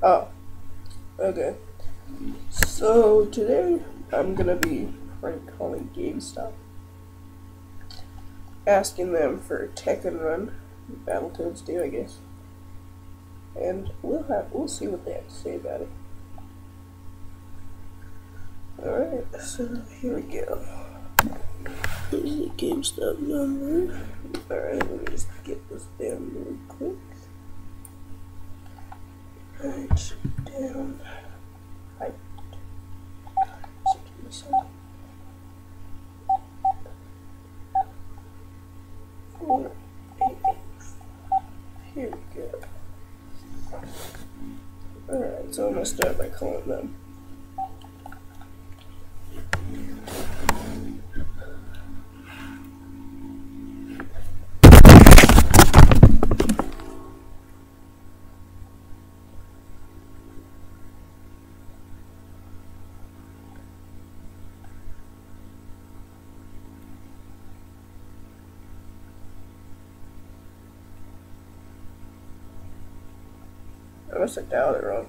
Oh, okay. So today I'm gonna be prank calling GameStop, asking them for Tekken Run, Battletoads 2, I guess, and we'll see what they have to say about it. Alright, so here we go. Here's the GameStop number. Alright, let me just get this down really quick. Alright, down. Right. Four, eight, here we go. Alright, so I'm gonna start by calling them. I must have dialed it wrong.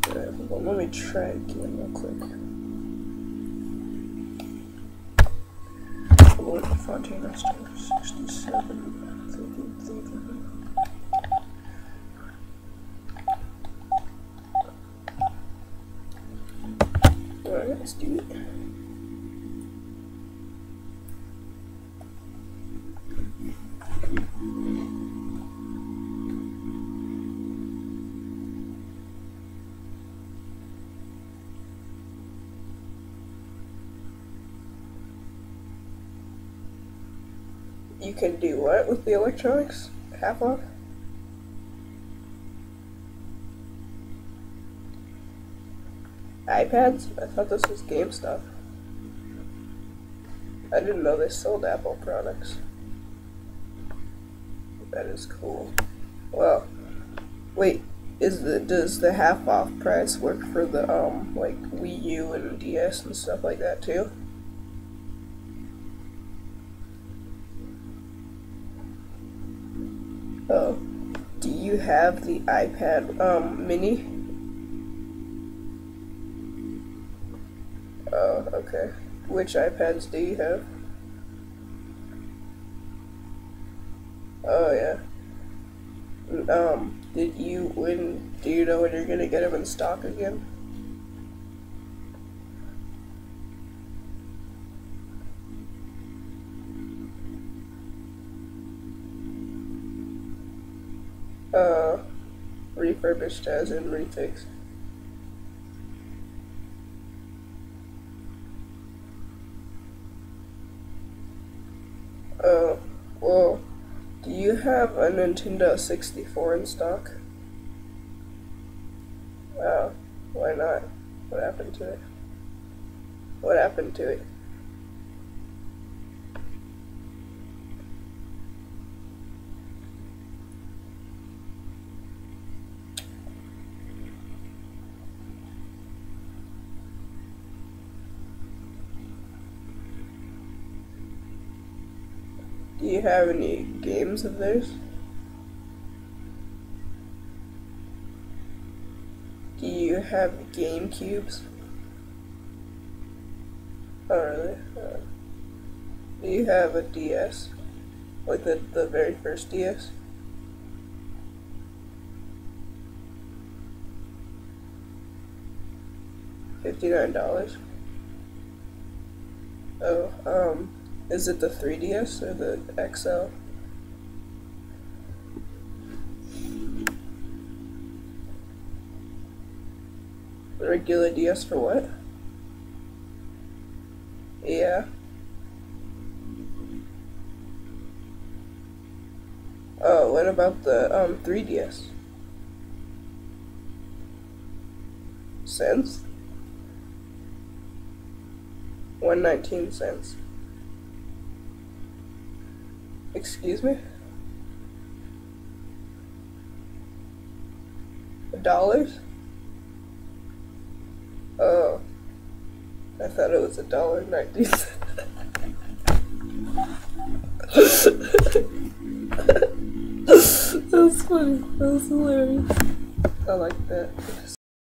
Alright, well, let me try again real quick. Lord Fontaine Restaurant 67 Alright, let's do it. You can do what with the electronics? Half off? iPads? I thought this was GameStop. I didn't know they sold Apple products. That is cool. Well, wait, does the half off price work for the like Wii U and DS and stuff like that too? Oh, do you have the iPad mini? Oh, okay. Which iPads do you have? Oh yeah. Do you know when you're gonna get them in stock again? Refurbished as in refixed. Oh, well, do you have a Nintendo 64 in stock? Oh, why not? What happened to it? What happened to it? Do you have any games of theirs? Do you have GameCubes? Oh, really? Do you have a DS? Like the very first DS? $59? Oh, is it the 3DS or the XL? The regular DS for what? Yeah. Oh, what about the 3DS? Cents? 119 cents. Excuse me? $1? Oh, I thought it was $1.90. That was funny. That was hilarious. I like that.